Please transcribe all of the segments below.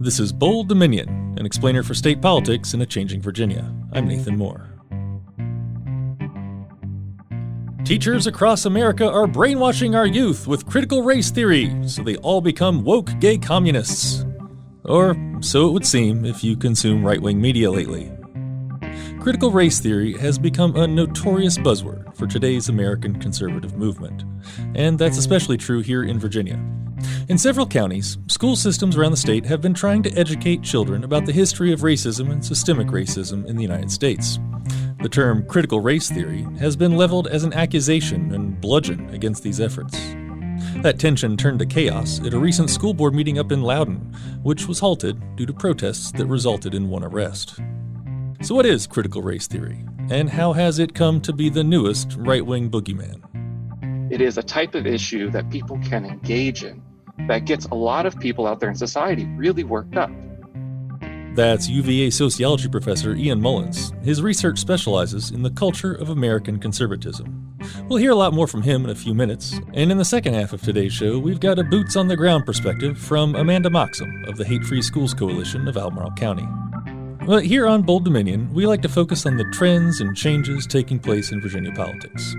This is Bold Dominion, an explainer for state politics in a changing Virginia. I'm Nathan Moore. Teachers across America are brainwashing our youth with critical race theory so they all become woke gay communists. Or so it would seem if you consume right-wing media lately. Critical race theory has become a notorious buzzword for today's American conservative movement, and that's especially true here in Virginia. In several counties, school systems around the state have been trying to educate children about the history of racism and systemic racism in the United States. The term critical race theory has been leveled as an accusation and bludgeon against these efforts. That tension turned to chaos at a recent school board meeting up in Loudoun, which was halted due to protests that resulted in one arrest. So what is critical race theory, and how has it come to be the newest right-wing boogeyman? It is a type of issue that people can engage in that gets a lot of people out there in society really worked up. That's UVA sociology professor Ian Mullins. His research specializes in the culture of American conservatism. We'll hear a lot more from him in a few minutes, and in the second half of today's show, we've got a boots-on-the-ground perspective from Amanda Moxham of the Hate-Free Schools Coalition of Albemarle County. But here on Bold Dominion, we like to focus on the trends and changes taking place in Virginia politics.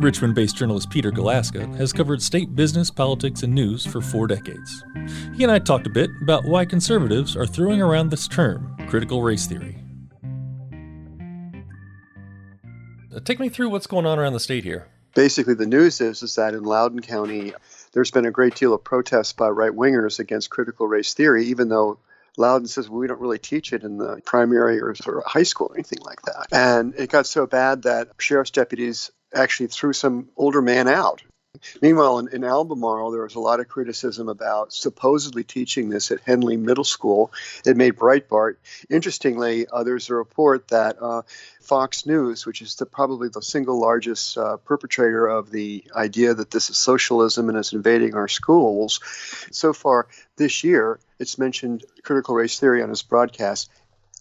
Richmond-based journalist Peter Galuszka has covered state business, politics, and news for 4 decades. He and I talked a bit about why conservatives are throwing around this term, critical race theory. Take me through what's going on around the state here. Basically, the news is that in Loudoun County, there's been a great deal of protest by right-wingers against critical race theory, even though Loudoun says, well, we don't really teach it in the primary or sort of high school or anything like that. And it got so bad that sheriff's deputies actually threw some older man out. Meanwhile, in Albemarle, there was a lot of criticism about supposedly teaching this at Henley Middle School. It made Breitbart. Interestingly, there's a report that Fox News, which is probably the single largest perpetrator of the idea that this is socialism and is invading our schools, so far this year, it's mentioned critical race theory on its broadcast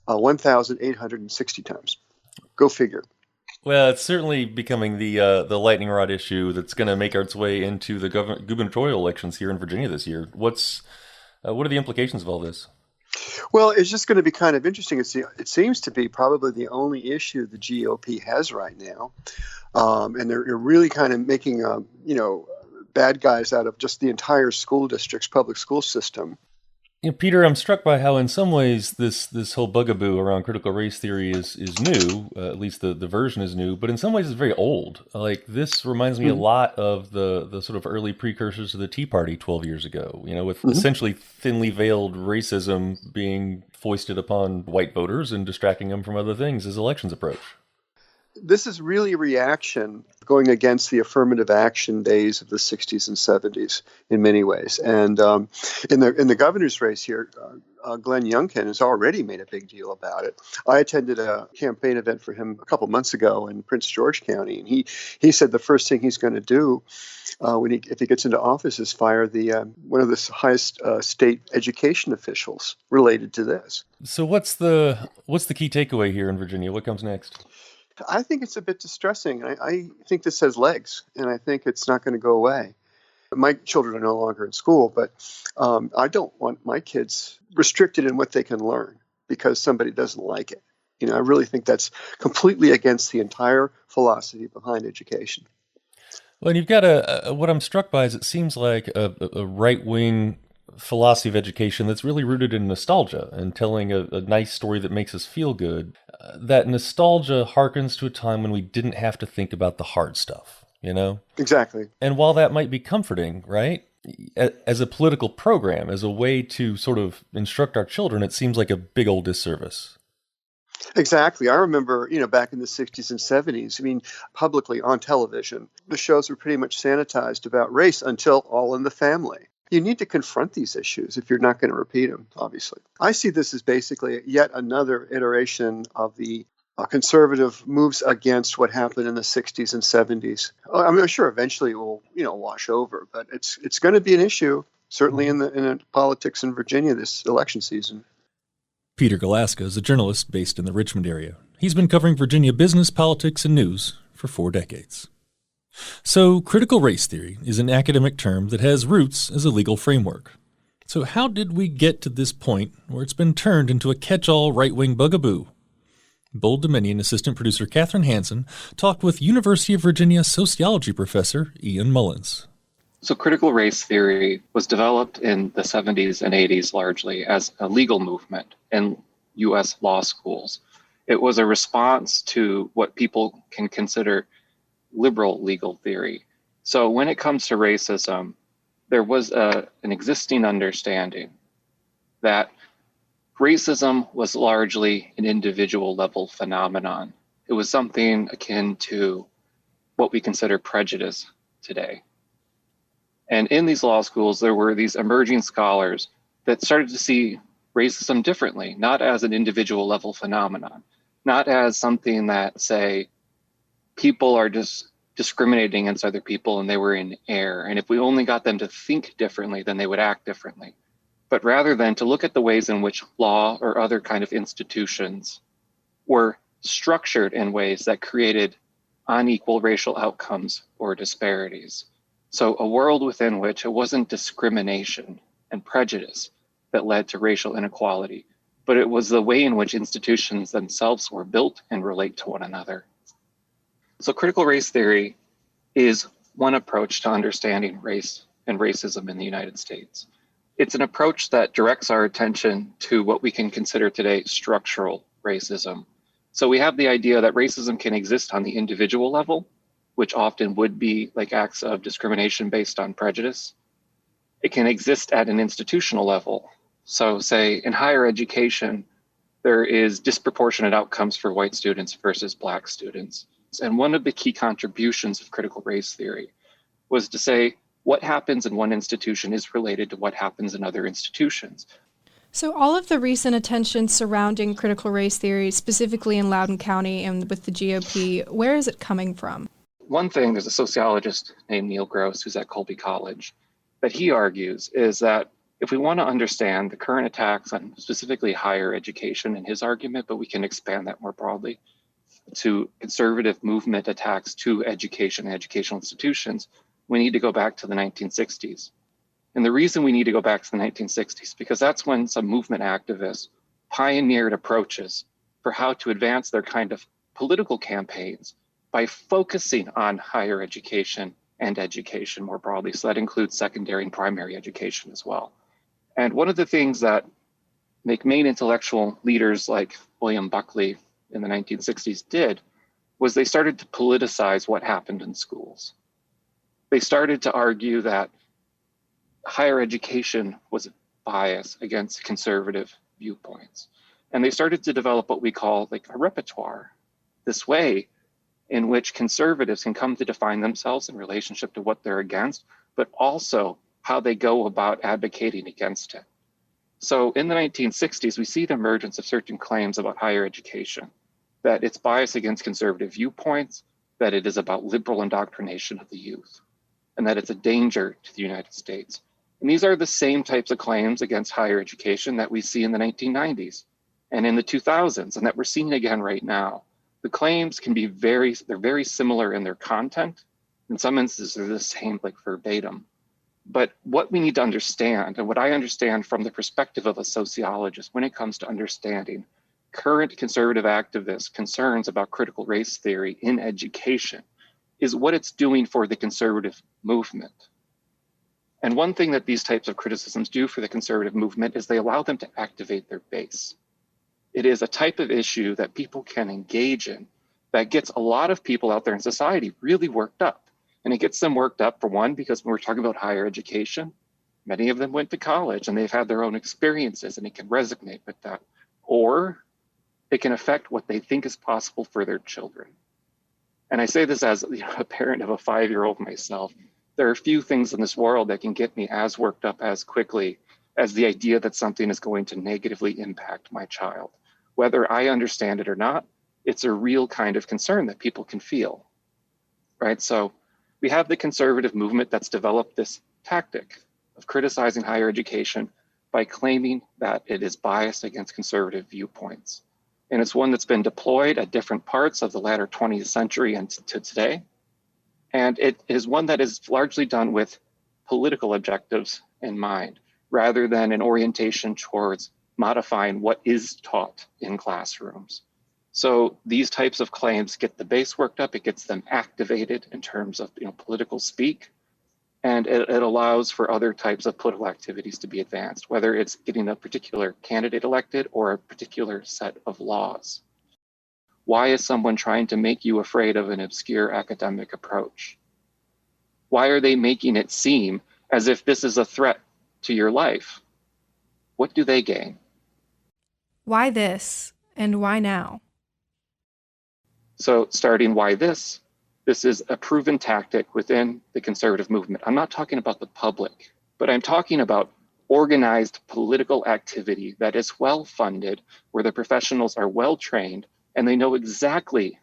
1,860 times. Go figure. Well, it's certainly becoming the lightning rod issue that's going to make its way into the gubernatorial elections here in Virginia this year. What are the implications of all this? Well, it's just going to be kind of interesting. It seems to be probably the only issue the GOP has right now, and they're really kind of making bad guys out of just the entire school district's public school system. Peter, I'm struck by how in some ways this whole bugaboo around critical race theory is new, at least the version is new, but in some ways it's very old. Like, this reminds me a lot of the sort of early precursors to the Tea Party 12 years ago, with essentially thinly veiled racism being foisted upon white voters and distracting them from other things as elections approach. This is really a reaction going against the affirmative action days of the 60s and 70s in many ways. And in the governor's race here, Glenn Youngkin has already made a big deal about it. I attended a campaign event for him a couple months ago in Prince George County, and he said the first thing he's going to do if he gets into office is fire one of the highest state education officials related to this. So what's the key takeaway here in Virginia? What comes next? I think it's a bit distressing. I think this has legs, and I think it's not going to go away. My children are no longer in school, but I don't want my kids restricted in what they can learn because somebody doesn't like it. I really think that's completely against the entire philosophy behind education. Well, and you've got what I'm struck by is it seems like a right-wing philosophy of education that's really rooted in nostalgia and telling a nice story that makes us feel good. That nostalgia harkens to a time when we didn't have to think about the hard stuff, Exactly. And while that might be comforting, right, as a political program, as a way to sort of instruct our children, it seems like a big old disservice. Exactly. I remember, back in the 60s and 70s, publicly on television, the shows were pretty much sanitized about race until All in the Family. You need to confront these issues if you're not going to repeat them, obviously. I see this as basically yet another iteration of the conservative moves against what happened in the 60s and 70s. I'm sure eventually it will, wash over, but it's going to be an issue, certainly in the politics in Virginia this election season. Peter Galuszka is a journalist based in the Richmond area. He's been covering Virginia business, politics, and news for 4 decades. So, critical race theory is an academic term that has roots as a legal framework. So how did we get to this point where it's been turned into a catch-all right-wing bugaboo? Bold Dominion assistant producer Katherine Hansen talked with University of Virginia sociology professor Ian Mullins. So critical race theory was developed in the 70s and 80s largely as a legal movement in U.S. law schools. It was a response to what people can consider liberal legal theory. So when it comes to racism, there was an existing understanding that racism was largely an individual level phenomenon. It was something akin to what we consider prejudice today. And in these law schools, there were these emerging scholars that started to see racism differently, not as an individual level phenomenon, not as something that, say, people are just discriminating against other people and they were in error. And if we only got them to think differently, then they would act differently. But rather than to look at the ways in which law or other kind of institutions were structured in ways that created unequal racial outcomes or disparities. So a world within which it wasn't discrimination and prejudice that led to racial inequality, but it was the way in which institutions themselves were built and relate to one another. So critical race theory is one approach to understanding race and racism in the United States. It's an approach that directs our attention to what we can consider today structural racism. So we have the idea that racism can exist on the individual level, which often would be like acts of discrimination based on prejudice. It can exist at an institutional level. So say in higher education, there is disproportionate outcomes for white students versus Black students. And one of the key contributions of critical race theory was to say what happens in one institution is related to what happens in other institutions. So all of the recent attention surrounding critical race theory, specifically in Loudoun County and with the GOP, where is it coming from? One thing, there's a sociologist named Neil Gross who's at Colby College, that he argues is that if we want to understand the current attacks on specifically higher education in his argument, but we can expand that more broadly to conservative movement attacks to education and educational institutions, we need to go back to the 1960s. And the reason we need to go back to the 1960s, because that's when some movement activists pioneered approaches for how to advance their kind of political campaigns by focusing on higher education and education more broadly. So that includes secondary and primary education as well. And one of the things that make main intellectual leaders like William Buckley in the 1960s did was they started to politicize what happened in schools. They started to argue that higher education was biased against conservative viewpoints. And they started to develop what we call like a repertoire, this way in which conservatives can come to define themselves in relationship to what they're against, but also how they go about advocating against it. So in the 1960s, we see the emergence of certain claims about higher education, that it's biased against conservative viewpoints, that it is about liberal indoctrination of the youth, and that it's a danger to the United States. And these are the same types of claims against higher education that we see in the 1990s and in the 2000s, and that we're seeing again right now. The claims can be they're very similar in their content. In some instances, they're the same, like verbatim. But what we need to understand, and what I understand from the perspective of a sociologist when it comes to understanding current conservative activists' concerns about critical race theory in education, is what it's doing for the conservative movement. And one thing that these types of criticisms do for the conservative movement is they allow them to activate their base. It is a type of issue that people can engage in that gets a lot of people out there in society really worked up. And it gets them worked up, for one, because when we're talking about higher education, many of them went to college and they've had their own experiences and it can resonate with that. Or it can affect what they think is possible for their children. And I say this as a parent of a 5-year-old myself. There are few things in this world that can get me as worked up as quickly as the idea that something is going to negatively impact my child. Whether I understand it or not, it's a real kind of concern that people can feel, right? So we have the conservative movement that's developed this tactic of criticizing higher education by claiming that it is biased against conservative viewpoints. And it's one that's been deployed at different parts of the latter 20th century and to today. And it is one that is largely done with political objectives in mind, rather than an orientation towards modifying what is taught in classrooms. So these types of claims get the base worked up, it gets them activated in terms of political speak, and it allows for other types of political activities to be advanced, whether it's getting a particular candidate elected or a particular set of laws. Why is someone trying to make you afraid of an obscure academic approach? Why are they making it seem as if this is a threat to your life? What do they gain? Why this and why now? So starting why this is a proven tactic within the conservative movement. I'm not talking about the public, but I'm talking about organized political activity that is well-funded, where the professionals are well-trained, and they know exactly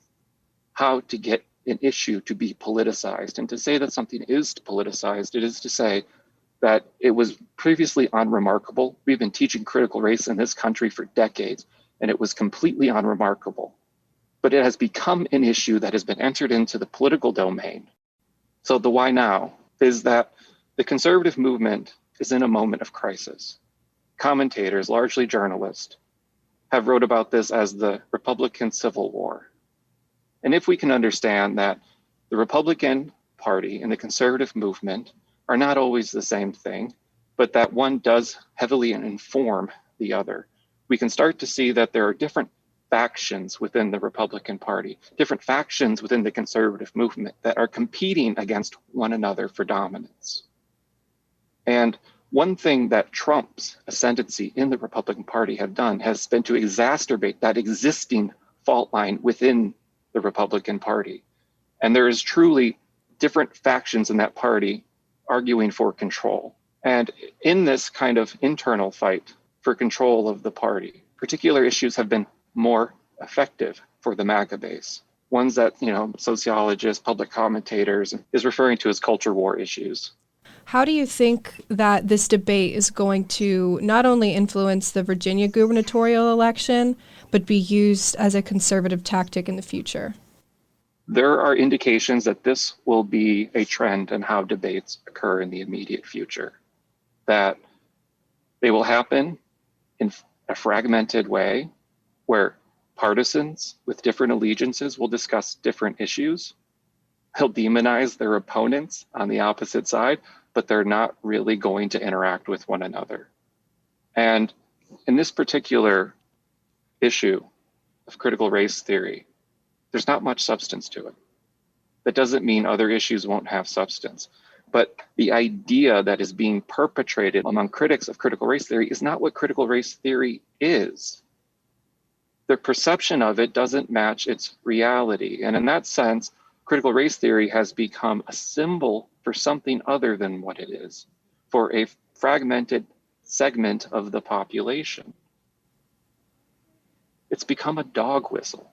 how to get an issue to be politicized. And to say that something is politicized, it is to say that it was previously unremarkable. We've been teaching critical race in this country for decades, and it was completely unremarkable. But it has become an issue that has been entered into the political domain. So the why now is that the conservative movement is in a moment of crisis. Commentators, largely journalists, have wrote about this as the Republican Civil War. And if we can understand that the Republican Party and the conservative movement are not always the same thing, but that one does heavily inform the other, we can start to see that there are different factions within the Republican Party, different factions within the conservative movement that are competing against one another for dominance. And one thing that Trump's ascendancy in the Republican Party have done has been to exacerbate that existing fault line within the Republican Party. And there is truly different factions in that party arguing for control. And in this kind of internal fight for control of the party, particular issues have been more effective for the MAGA base. Ones that, sociologists, public commentators is referring to as culture war issues. How do you think that this debate is going to not only influence the Virginia gubernatorial election, but be used as a conservative tactic in the future? There are indications that this will be a trend in how debates occur in the immediate future, that they will happen in a fragmented way where partisans with different allegiances will discuss different issues. They'll demonize their opponents on the opposite side, but they're not really going to interact with one another. And in this particular issue of critical race theory, there's not much substance to it. That doesn't mean other issues won't have substance. But the idea that is being perpetrated among critics of critical race theory is not what critical race theory is. The perception of it doesn't match its reality. And in that sense, critical race theory has become a symbol for something other than what it is, for a fragmented segment of the population. It's become a dog whistle.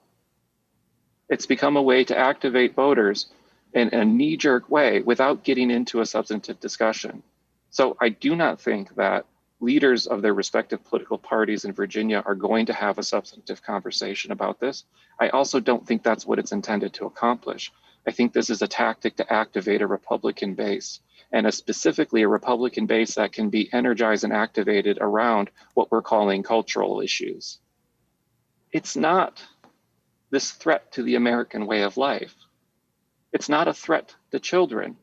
It's become a way to activate voters in a knee-jerk way without getting into a substantive discussion. So I do not think that leaders of their respective political parties in Virginia are going to have a substantive conversation about this. I also don't think that's what it's intended to accomplish. I think this is a tactic to activate a Republican base, and specifically a Republican base that can be energized and activated around what we're calling cultural issues. It's not this threat to the American way of life. It's not a threat to children.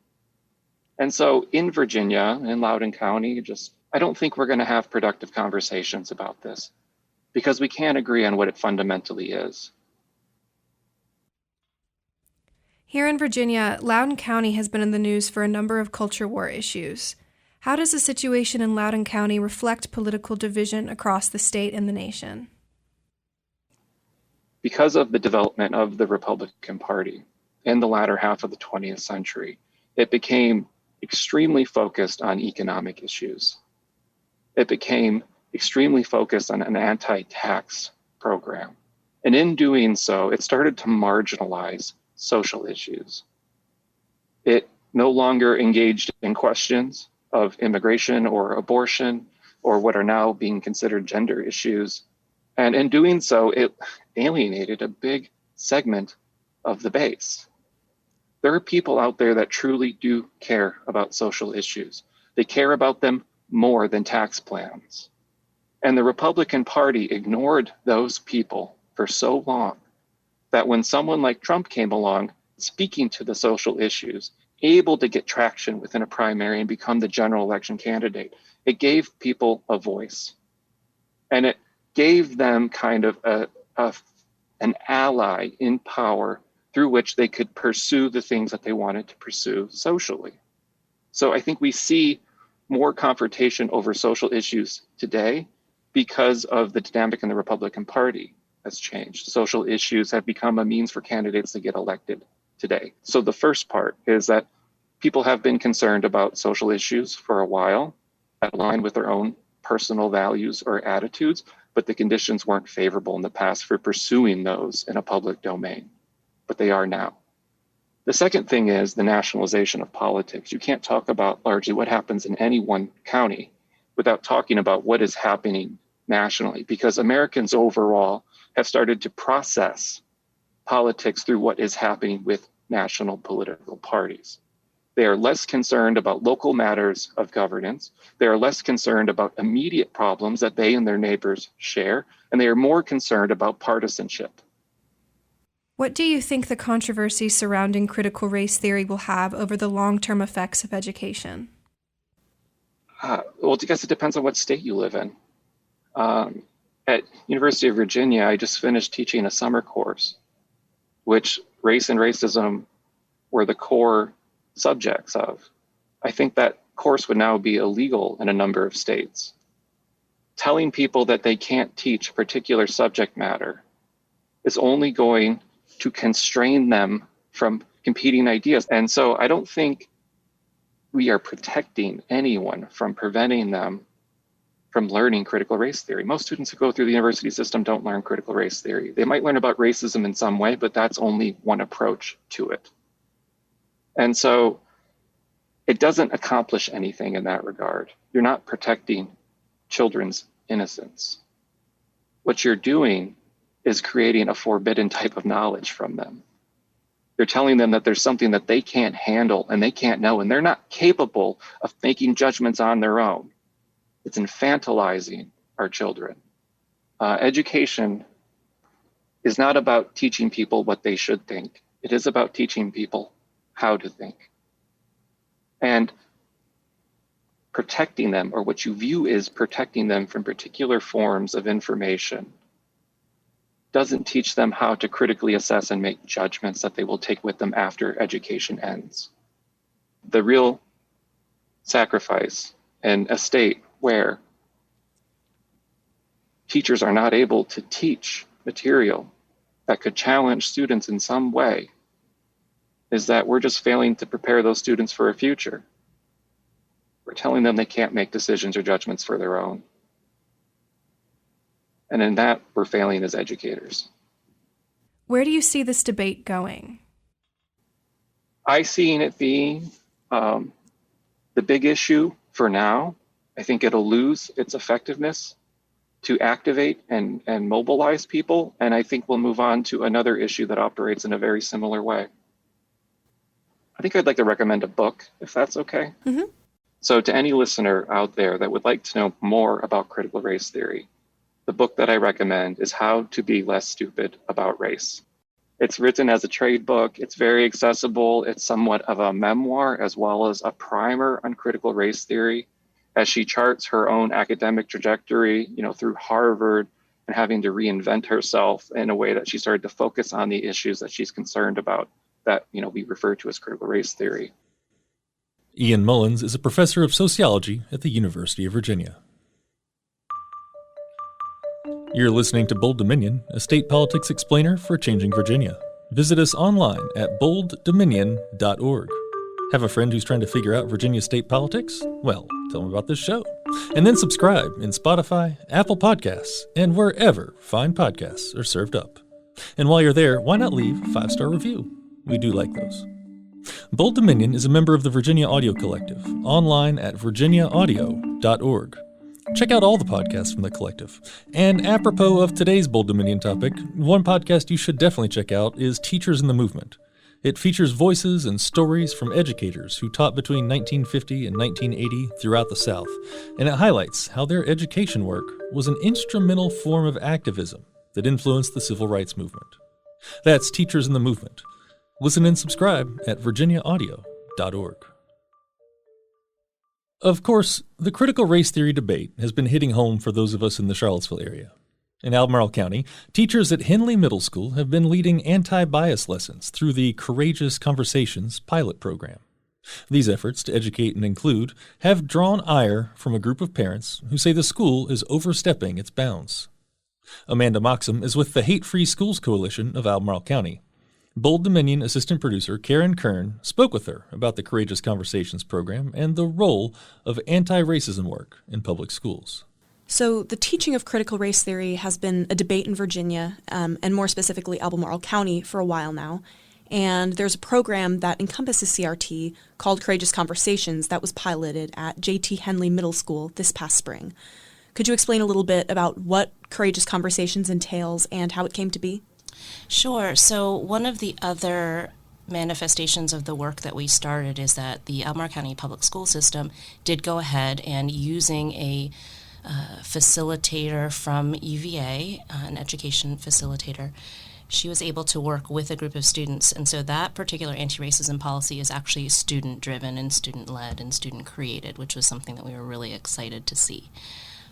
And so in Virginia, in Loudoun County, I don't think we're going to have productive conversations about this because we can't agree on what it fundamentally is. Here in Virginia, Loudoun County has been in the news for a number of culture war issues. How does the situation in Loudoun County reflect political division across the state and the nation? Because of the development of the Republican Party in the latter half of the 20th century, it became extremely focused on economic issues. It became extremely focused on an anti-tax program. And in doing so, it started to marginalize social issues. It no longer engaged in questions of immigration or abortion or what are now being considered gender issues. And in doing so, it alienated a big segment of the base. There are people out there that truly do care about social issues. They care about them more than tax plans. And the Republican Party ignored those people for so long that when someone like Trump came along, speaking to the social issues, able to get traction within a primary and become the general election candidate, it gave people a voice. And it gave them kind of an ally in power through which they could pursue the things that they wanted to pursue socially. So I think we see more confrontation over social issues today because of the dynamic in the Republican Party has changed. Social issues have become a means for candidates to get elected today. So the first part is that people have been concerned about social issues for a while, aligned with their own personal values or attitudes, but the conditions weren't favorable in the past for pursuing those in a public domain, but they are now. The second thing is the nationalization of politics. You can't talk about largely what happens in any one county without talking about what is happening nationally, because Americans overall have started to process politics through what is happening with national political parties. They are less concerned about local matters of governance. They are less concerned about immediate problems that they and their neighbors share, and they are more concerned about partisanship. What do you think the controversy surrounding critical race theory will have over the long-term effects of education? Well, I guess it depends on what state you live in. At University of Virginia, I just finished teaching a summer course, which race and racism were the core subjects of. I think that course would now be illegal in a number of states. Telling people that they can't teach a particular subject matter is only going to constrain them from competing ideas. And so I don't think we are protecting anyone from preventing them from learning critical race theory. Most students who go through the university system don't learn critical race theory. They might learn about racism in some way, but that's only one approach to it. And so it doesn't accomplish anything in that regard. You're not protecting children's innocence. What you're doing is creating a forbidden type of knowledge from them. You're telling them that there's something that they can't handle and they can't know, and they're not capable of making judgments on their own. It's infantilizing our children. Education is not about teaching people what they should think. It is about teaching people how to think. And protecting them, or what you view is protecting them from particular forms of information, doesn't teach them how to critically assess and make judgments that they will take with them after education ends. The real sacrifice in a state where teachers are not able to teach material that could challenge students in some way is that we're just failing to prepare those students for a future. We're telling them they can't make decisions or judgments for their own. And in that, we're failing as educators. Where do you see this debate going? I see it being the big issue for now. I think it'll lose its effectiveness to activate and mobilize people. And I think we'll move on to another issue that operates in a very similar way. I think I'd like to recommend a book, if that's okay. Mm-hmm. So to any listener out there that would like to know more about critical race theory, the book that I recommend is How to Be Less Stupid About Race. It's written as a trade book. It's very accessible. It's somewhat of a memoir as well as a primer on critical race theory, as she charts her own academic trajectory, through Harvard and having to reinvent herself in a way that she started to focus on the issues that she's concerned about that, we refer to as critical race theory. Ian Mullins is a professor of sociology at the University of Virginia. You're listening to Bold Dominion, a state politics explainer for changing Virginia. Visit us online at bolddominion.org. Have a friend who's trying to figure out Virginia state politics? Well, tell them about this show. And then subscribe in Spotify, Apple Podcasts, and wherever fine podcasts are served up. And while you're there, why not leave a 5-star review? We do like those. Bold Dominion is a member of the Virginia Audio Collective, online at virginiaaudio.org. Check out all the podcasts from the collective. And apropos of today's Bold Dominion topic, one podcast you should definitely check out is Teachers in the Movement. It features voices and stories from educators who taught between 1950 and 1980 throughout the South, and it highlights how their education work was an instrumental form of activism that influenced the civil rights movement. That's Teachers in the Movement. Listen and subscribe at virginiaaudio.org. Of course, the critical race theory debate has been hitting home for those of us in the Charlottesville area. In Albemarle County, teachers at Henley Middle School have been leading anti-bias lessons through the Courageous Conversations pilot program. These efforts to educate and include have drawn ire from a group of parents who say the school is overstepping its bounds. Amanda Moxham is with the Hate-Free Schools Coalition of Albemarle County. Bold Dominion assistant producer Karen Kern spoke with her about the Courageous Conversations program and the role of anti-racism work in public schools. So the teaching of critical race theory has been a debate in Virginia, and more specifically Albemarle County, for a while now. And there's a program that encompasses CRT called Courageous Conversations that was piloted at J.T. Henley Middle School this past spring. Could you explain a little bit about what Courageous Conversations entails and how it came to be? Sure. So one of the other manifestations of the work that we started is that the Albemarle County Public School System did go ahead and using a facilitator from UVA, an education facilitator, she was able to work with a group of students. And so that particular anti-racism policy is actually student-driven and student-led and student-created, which was something that we were really excited to see.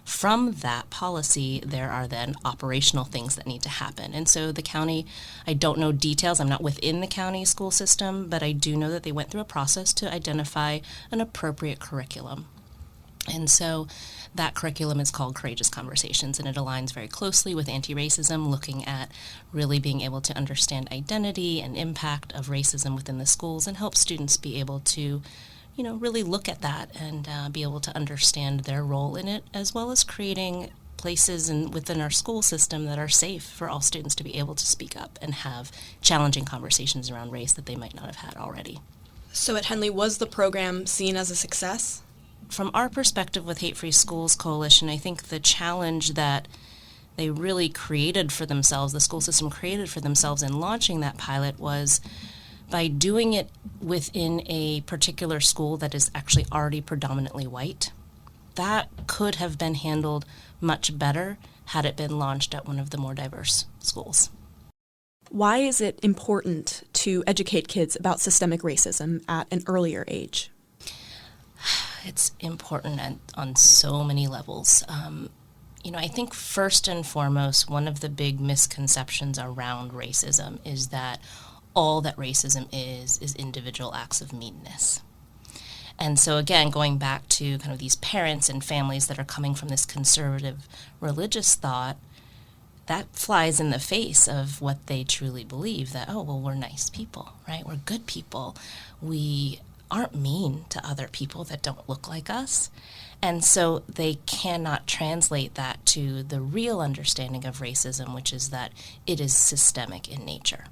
From that policy, there are then operational things that need to happen. And so the county, I don't know details, I'm not within the county school system, but I do know that they went through a process to identify an appropriate curriculum. And so that curriculum is called Courageous Conversations, and it aligns very closely with anti-racism, looking at really being able to understand identity and impact of racism within the schools and help students be able to, really look at that and be able to understand their role in it, as well as creating places within our school system that are safe for all students to be able to speak up and have challenging conversations around race that they might not have had already. So at Henley, was the program seen as a success? From our perspective with Hate-Free Schools Coalition, I think the challenge that they really created for themselves, the school system created for themselves in launching that pilot, was by doing it within a particular school that is actually already predominantly white. That could have been handled much better had it been launched at one of the more diverse schools. Why is it important to educate kids about systemic racism at an earlier age? It's important on so many levels. I think first and foremost, one of the big misconceptions around racism is that all that racism is individual acts of meanness. And so again, going back to kind of these parents and families that are coming from this conservative religious thought, that flies in the face of what they truly believe, that, we're nice people, right? We're good people. We aren't mean to other people that don't look like us. And so they cannot translate that to the real understanding of racism, which is that it is systemic in nature.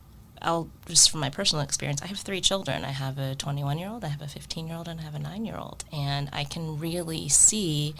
Just from my personal experience, I have 3 children. I have a 21-year-old, I have a 15-year-old, and I have a 9-year-old. And I can really see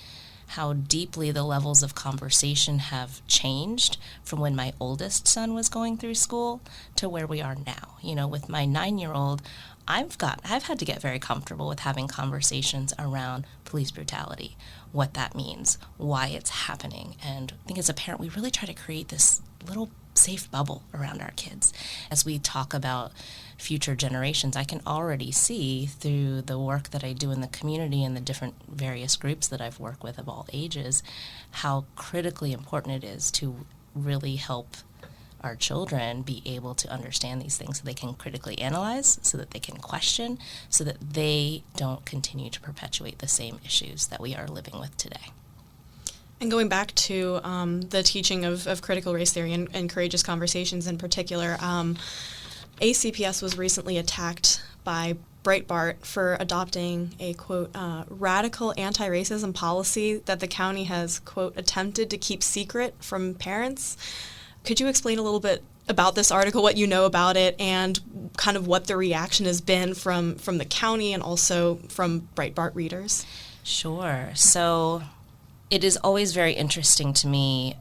how deeply the levels of conversation have changed from when my oldest son was going through school to where we are now. With my 9-year-old, I've had to get very comfortable with having conversations around police brutality, what that means, why it's happening. And I think as a parent, we really try to create this little safe bubble around our kids. As we talk about future generations, I can already see through the work that I do in the community and the different various groups that I've worked with of all ages, how critically important it is to really help our children be able to understand these things so they can critically analyze, so that they can question, so that they don't continue to perpetuate the same issues that we are living with today. And going back to the teaching of critical race theory and courageous conversations in particular, ACPS was recently attacked by Breitbart for adopting a, quote, radical anti-racism policy that the county has, quote, attempted to keep secret from parents. Could you explain a little bit about this article, what you know about it, and kind of what the reaction has been from the county and also from Breitbart readers? Sure. So It is always very interesting to me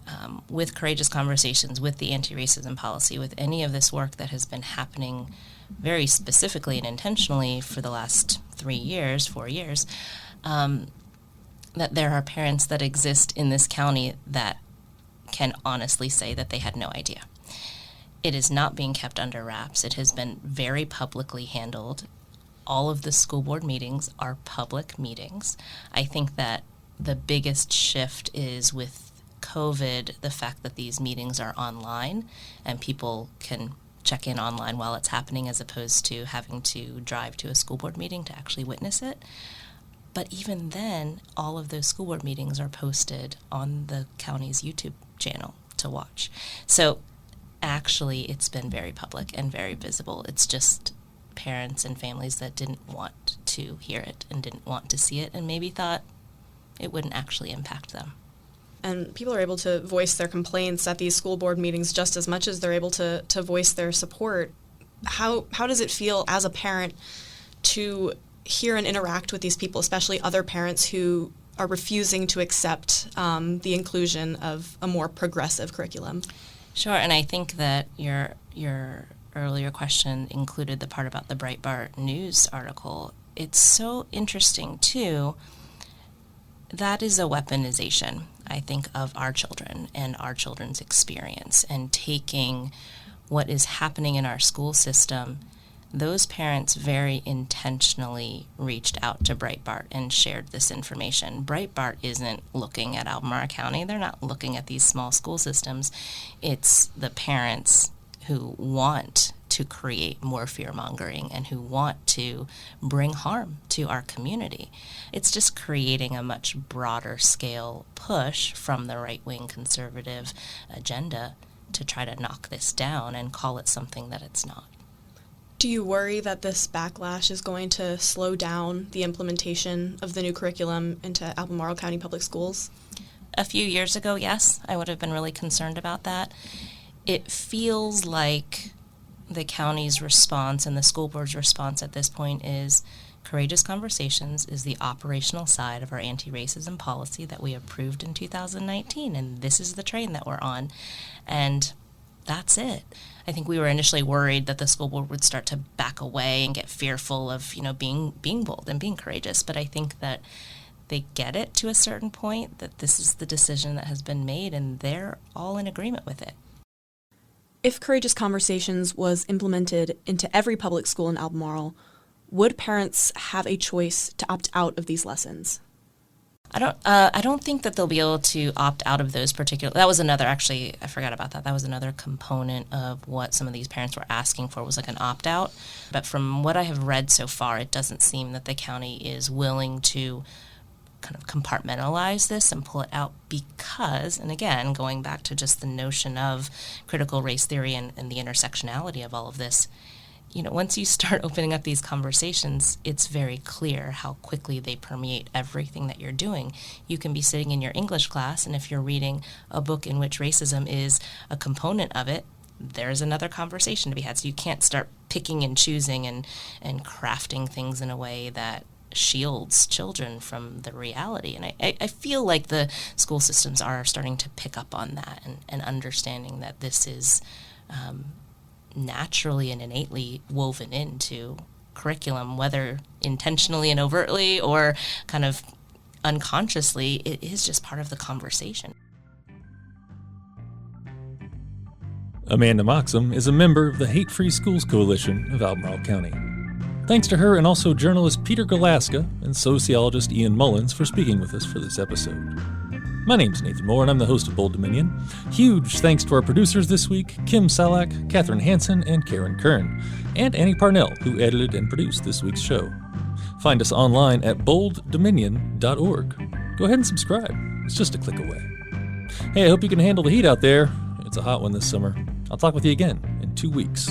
with Courageous Conversations, with the anti-racism policy, with any of this work that has been happening very specifically and intentionally for the last 4 years, that there are parents that exist in this county that can honestly say that they had no idea. It is not being kept under wraps. It has been very publicly handled. All of the school board meetings are public meetings. I think that the biggest shift is with COVID, the fact that these meetings are online and people can check in online while it's happening as opposed to having to drive to a school board meeting to actually witness it. But even then, all of those school board meetings are posted on the county's YouTube channel to watch. So actually, it's been very public and very visible. It's just parents and families that didn't want to hear it and didn't want to see it and maybe thought it wouldn't actually impact them. And people are able to voice their complaints at these school board meetings just as much as they're able to voice their support. How does it feel as a parent to hear and interact with these people, especially other parents who are refusing to accept the inclusion of a more progressive curriculum? Sure, and I think that your earlier question included the part about the Breitbart News article. It's so interesting, too. That is a weaponization, I think, of our children and our children's experience, and taking what is happening in our school system. Those parents very intentionally reached out to Breitbart and shared this information. Breitbart isn't looking at Albemarle County. They're not looking at these small school systems. It's the parents who want to create more fear-mongering and who want to bring harm to our community. It's just creating a much broader scale push from the right-wing conservative agenda to try to knock this down and call it something that it's not. Do you worry that this backlash is going to slow down the implementation of the new curriculum into Albemarle County Public Schools? A few years ago, yes, I would have been really concerned about that. It feels like the county's response and the school board's response at this point is Courageous Conversations is the operational side of our anti-racism policy that we approved in 2019, and this is the train that we're on, and that's it. I think we were initially worried that the school board would start to back away and get fearful of, being bold and being courageous, but I think that they get it to a certain point that this is the decision that has been made, and they're all in agreement with it. If Courageous Conversations was implemented into every public school in Albemarle, would parents have a choice to opt out of these lessons? I don't think that they'll be able to opt out of those particular. That was another, actually, I forgot about that. That was another component of what some of these parents were asking for, was like an opt-out. But from what I have read so far, it doesn't seem that the county is willing to kind of compartmentalize this and pull it out because, and again, going back to just the notion of critical race theory and the intersectionality of all of this, once you start opening up these conversations, it's very clear how quickly they permeate everything that you're doing. You can be sitting in your English class, and if you're reading a book in which racism is a component of it, there's another conversation to be had. So you can't start picking and choosing and crafting things in a way that shields children from the reality. And I feel like the school systems are starting to pick up on that and understanding that this is naturally and innately woven into curriculum, whether intentionally and overtly or kind of unconsciously. It is just part of the conversation. Amanda Moxham is a member of the Hate-Free Schools Coalition of Albemarle County. Thanks to her and also journalist Peter Galuszka and sociologist Ian Mullins for speaking with us for this episode. My name's Nathan Moore, and I'm the host of Bold Dominion. Huge thanks to our producers this week, Kim Salak, Catherine Hansen, and Karen Kern, and Annie Parnell, who edited and produced this week's show. Find us online at bolddominion.org. Go ahead and subscribe. It's just a click away. Hey, I hope you can handle the heat out there. It's a hot one this summer. I'll talk with you again in 2 weeks.